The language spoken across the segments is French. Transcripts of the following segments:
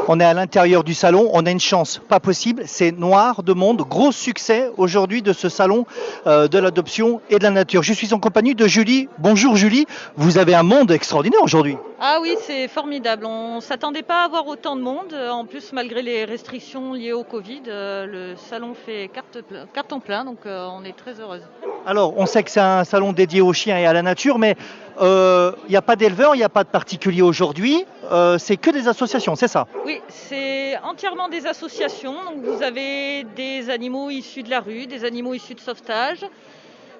On est à l'intérieur du salon, on a une chance pas possible, c'est noir de monde, gros succès aujourd'hui de ce salon de l'adoption et de la nature. Je suis en compagnie de Julie. Bonjour Julie, vous avez un monde extraordinaire aujourd'hui. Ah oui, c'est formidable. On ne s'attendait pas à avoir autant de monde. En plus, malgré les restrictions liées au Covid, le salon fait carton plein, donc on est très heureuse. Alors, on sait que c'est un salon dédié aux chiens et à la nature, mais il n'y a pas d'éleveurs, il n'y a pas de particuliers aujourd'hui, c'est que des associations, c'est ça? Oui, c'est entièrement des associations. Donc vous avez des animaux issus de la rue, des animaux issus de sauvetage,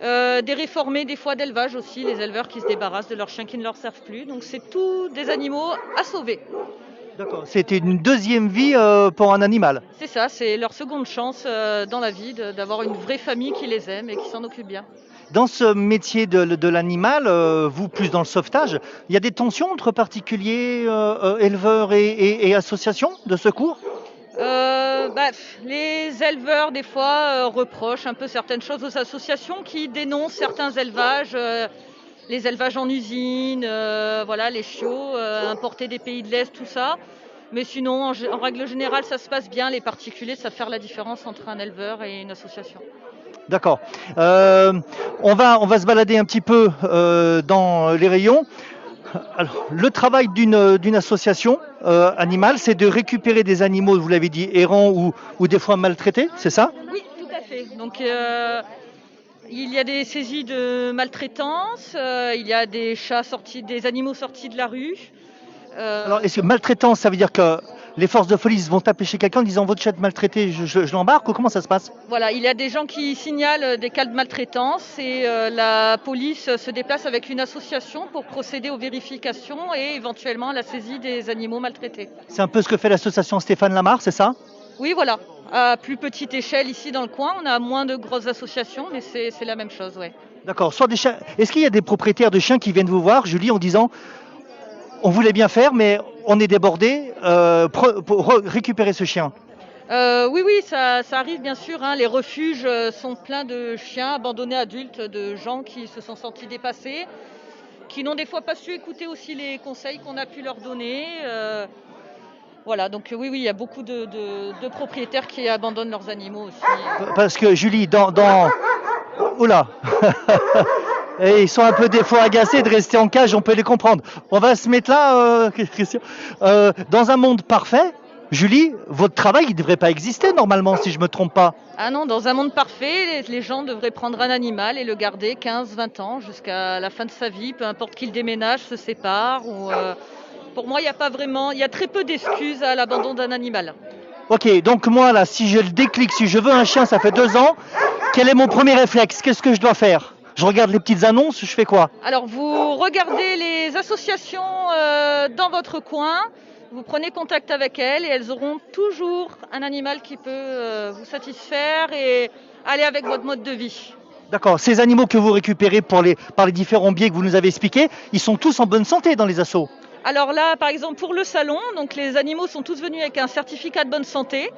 des réformés des fois d'élevage aussi, les éleveurs qui se débarrassent de leurs chiens qui ne leur servent plus. Donc c'est tous des animaux à sauver. D'accord, c'était une deuxième vie pour un animal. C'est ça, c'est leur seconde chance dans la vie d'avoir une vraie famille qui les aime et qui s'en occupe bien. Dans ce métier de l'animal, vous plus dans le sauvetage, il y a des tensions entre particuliers, éleveurs et associations de secours? Les éleveurs, des fois, reprochent un peu certaines choses aux associations qui dénoncent certains élevages, les élevages en usine, voilà, les chiots importés des pays de l'Est, tout ça. Mais sinon, en règle générale, ça se passe bien. Les particuliers savent faire la différence entre un éleveur et une association. D'accord. On va se balader un petit peu dans les rayons. Alors, le travail d'une association animale, c'est de récupérer des animaux, vous l'avez dit, errants ou des fois maltraités, c'est ça? Oui, tout à fait. Donc, il y a des saisies de maltraitance, il y a des chats sortis, des animaux sortis de la rue. Alors, est-ce que maltraitance, ça veut dire que les forces de police vont taper chez quelqu'un en disant votre chat maltraité, je l'embarque ou comment ça se passe? Voilà, il y a des gens qui signalent des cas de maltraitance et la police se déplace avec une association pour procéder aux vérifications et éventuellement à la saisie des animaux maltraités. C'est un peu ce que fait l'association Stéphane Lamar, c'est ça? Oui, voilà. À plus petite échelle ici dans le coin, on a moins de grosses associations, mais c'est la même chose, ouais. D'accord. Soit des chiens. Est-ce qu'il y a des propriétaires de chiens qui viennent vous voir, Julie, en disant on voulait bien faire, mais on est débordé pour récupérer ce chien? Oui, ça arrive bien sûr, hein. Les refuges sont pleins de chiens abandonnés adultes, de gens qui se sont sentis dépassés, qui n'ont des fois pas su écouter aussi les conseils qu'on a pu leur donner. Voilà, donc oui, il y a beaucoup de propriétaires qui abandonnent leurs animaux aussi. Parce que Julie, oula. Et ils sont un peu des fois agacés de rester en cage, on peut les comprendre. On va se mettre là, Christian. Dans un monde parfait, Julie, votre travail, il ne devrait pas exister normalement, si je ne me trompe pas. Ah non, dans un monde parfait, les gens devraient prendre un animal et le garder 15-20 ans jusqu'à la fin de sa vie, peu importe qu'il déménage, se sépare. Pour moi, il n'y a pas vraiment, il y a très peu d'excuses à l'abandon d'un animal. Ok, donc moi là, si je le déclic, si je veux un chien, ça fait 2 ans, quel est mon premier réflexe? Qu'est-ce que je dois faire? Je regarde les petites annonces, je fais quoi? Alors, vous regardez les associations dans votre coin, vous prenez contact avec elles et elles auront toujours un animal qui peut vous satisfaire et aller avec votre mode de vie. D'accord, ces animaux que vous récupérez par les différents biais que vous nous avez expliqués, ils sont tous en bonne santé dans les assos? Alors là, par exemple, pour le salon, donc les animaux sont tous venus avec un certificat de bonne santé.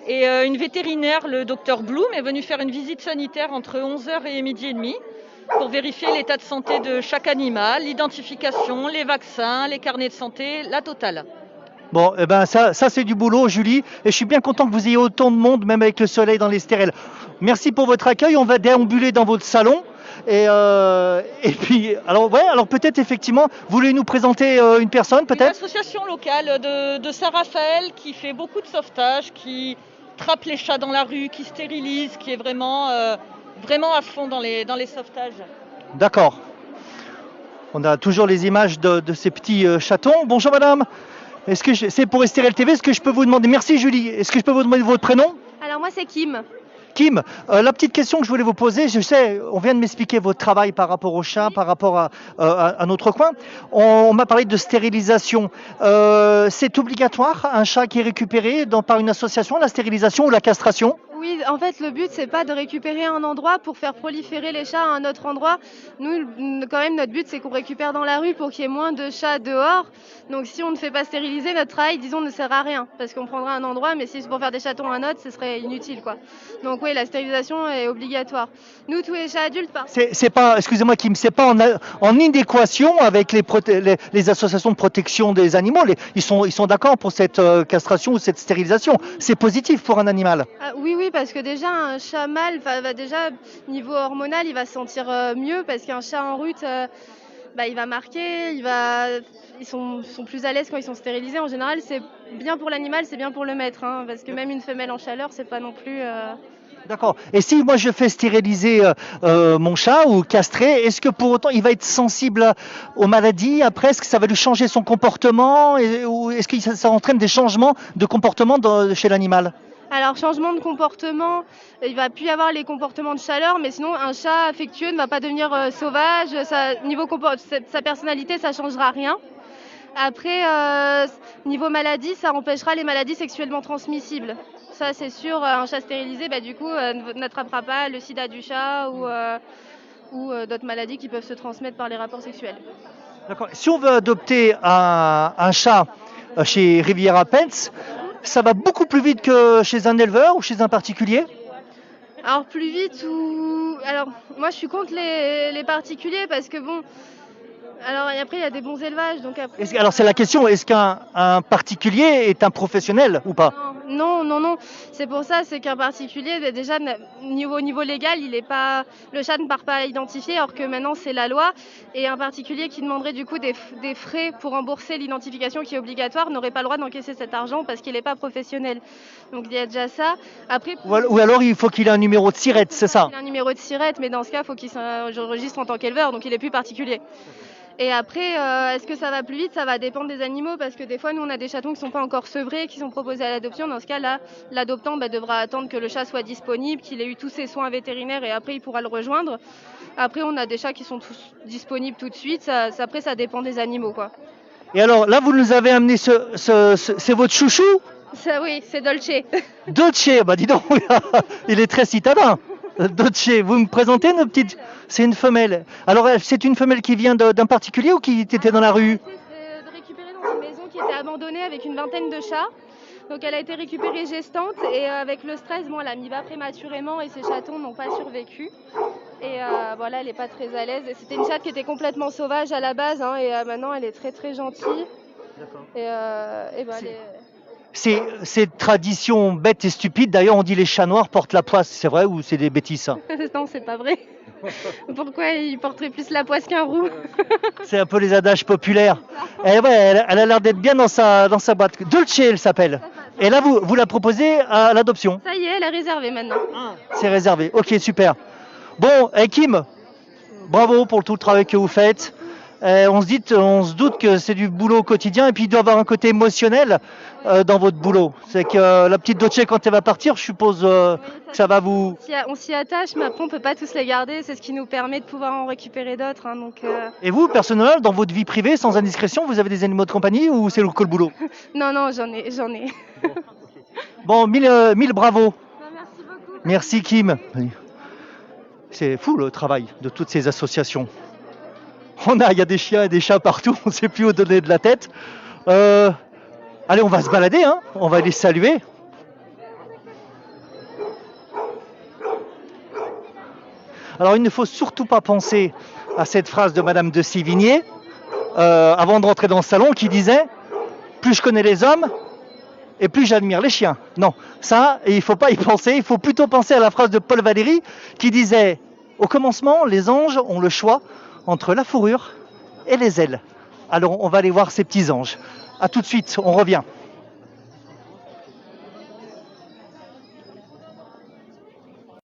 Et une vétérinaire, le docteur Bloom, est venu faire une visite sanitaire entre 11h et midi et demi pour vérifier l'état de santé de chaque animal, l'identification, les vaccins, les carnets de santé, la totale. Bon, eh ben ça c'est du boulot, Julie, et je suis bien content que vous ayez autant de monde, même avec le soleil dans les stérelles. Merci pour votre accueil, on va déambuler dans votre salon. Et puis, alors peut-être effectivement, vous voulez nous présenter une personne Une peut-être? association locale de Saint-Raphaël qui fait beaucoup de sauvetage, qui trappe les chats dans la rue, qui stérilise, qui est vraiment à fond dans les sauvetages. D'accord. On a toujours les images de ces petits chatons. Bonjour madame. C'est pour STRL TV, est-ce que je peux vous demander, merci Julie, est-ce que je peux vous demander votre prénom? Alors moi c'est Kim. Kim, la petite question que je voulais vous poser, je sais, on vient de m'expliquer votre travail par rapport aux chats, par rapport à notre coin. On m'a parlé de stérilisation. C'est obligatoire, un chat qui est récupéré par une association, la stérilisation ou la castration? Oui, en fait, le but, c'est pas de récupérer un endroit pour faire proliférer les chats à un autre endroit. Nous, quand même, notre but, c'est qu'on récupère dans la rue pour qu'il y ait moins de chats dehors. Donc, si on ne fait pas stériliser, notre travail, disons, ne sert à rien. Parce qu'on prendra un endroit, mais si c'est pour faire des chatons à un autre, ce serait inutile, quoi. Donc, oui, la stérilisation est obligatoire. Nous, tous les chats adultes, C'est pas, excusez-moi Kim, c'est pas en inadéquation avec les associations de protection des animaux. Ils sont d'accord pour cette castration ou cette stérilisation. C'est positif pour un animal. Ah, oui, parce que déjà, un chat mâle, va déjà, niveau hormonal, il va se sentir mieux parce qu'un chat en rut, il va marquer, ils sont plus à l'aise quand ils sont stérilisés. En général, c'est bien pour l'animal, c'est bien pour le maître, hein, parce que même une femelle en chaleur, c'est pas non plus... D'accord. Et si moi je fais stériliser mon chat ou castrer, est-ce que pour autant il va être sensible aux maladies après? Est-ce que ça va lui changer son comportement ou est-ce que ça entraîne des changements de comportement chez l'animal? Alors, changement de comportement, il va plus y avoir les comportements de chaleur, mais sinon, un chat affectueux ne va pas devenir sauvage. Sa personnalité, ça changera rien. Après, niveau maladie, ça empêchera les maladies sexuellement transmissibles. Ça, c'est sûr, un chat stérilisé, du coup, n'attrapera pas le sida du chat ou d'autres maladies qui peuvent se transmettre par les rapports sexuels. D'accord. Si on veut adopter un chat chez Riviera Pets, ça va beaucoup plus vite que chez un éleveur ou chez un particulier? Alors, plus vite ou... Alors, moi, je suis contre les particuliers parce que bon... Alors, et après, il y a des bons élevages, donc après... Alors, c'est la question, est-ce qu'un particulier est un professionnel ou pas? Non. C'est pour ça, c'est qu'un particulier, déjà, niveau légal, le chat ne part pas identifié, alors que maintenant, c'est la loi. Et un particulier qui demanderait du coup des frais pour rembourser l'identification qui est obligatoire n'aurait pas le droit d'encaisser cet argent parce qu'il n'est pas professionnel. Donc, il y a déjà ça. Après, ou alors, il faut qu'il ait un numéro de SIRET, c'est ça? Il a un numéro de SIRET, mais dans ce cas, il faut qu'il s'enregistre en tant qu'éleveur, donc il n'est plus particulier. Et après, est-ce que ça va plus vite? Ça va dépendre des animaux parce que des fois, nous, on a des chatons qui ne sont pas encore sevrés, qui sont proposés à l'adoption. Dans ce cas-là, l'adoptant devra attendre que le chat soit disponible, qu'il ait eu tous ses soins vétérinaires et après, il pourra le rejoindre. Après, on a des chats qui sont tous disponibles tout de suite. Après, ça dépend des animaux, quoi. Et alors, là, vous nous avez amené c'est votre chouchou? Ça, oui, c'est Dolce. Dolce, dis donc, il est très citadin. Dolce, vous me présentez nos petites... C'est une femelle. Alors, c'est une femelle qui vient d'un particulier ou qui était dans la rue? De récupérer dans une maison qui était abandonnée avec une vingtaine de chats. Donc, elle a été récupérée gestante et avec le stress, elle a mis bas prématurément et ses chatons n'ont pas survécu. Et voilà, elle n'est pas très à l'aise. C'était une chatte qui était complètement sauvage à la base et maintenant, elle est très très gentille. D'accord. C'est tradition bête et stupide. D'ailleurs, on dit les chats noirs portent la poisse. C'est vrai ou c'est des bêtises, ça? Non, c'est pas vrai. Pourquoi ils porteraient plus la poisse qu'un roux? C'est un peu les adages populaires. Et ouais, elle a l'air d'être bien dans sa boîte. Dolce, elle s'appelle. Et là, vous la proposez à l'adoption? Ça y est, elle est réservée maintenant. C'est réservé. Ok, super. Bon, Kim, bravo pour tout le travail que vous faites. On se doute que c'est du boulot au quotidien et puis il doit y avoir un côté émotionnel dans votre boulot. C'est que la petite Dolce, quand elle va partir, je suppose que ça va vous... On s'y attache, mais après on peut pas tous les garder. C'est ce qui nous permet de pouvoir en récupérer d'autres. Et vous, personnellement, dans votre vie privée, sans indiscrétion, vous avez des animaux de compagnie ou c'est que le boulot? Non, j'en ai. Bon, mille bravo. Merci beaucoup. Merci Kim. C'est fou le travail de toutes ces associations. Il y a des chiens et des chats partout, on ne sait plus où donner de la tête. Allez, on va se balader, on va les saluer. Alors, il ne faut surtout pas penser à cette phrase de Madame de Sévigné, avant de rentrer dans le salon, qui disait « Plus je connais les hommes, et plus j'admire les chiens ». Non, ça, il ne faut pas y penser. Il faut plutôt penser à la phrase de Paul Valéry, qui disait « Au commencement, les anges ont le choix entre la fourrure et les ailes ». Alors, on va aller voir ces petits anges. À tout de suite, on revient.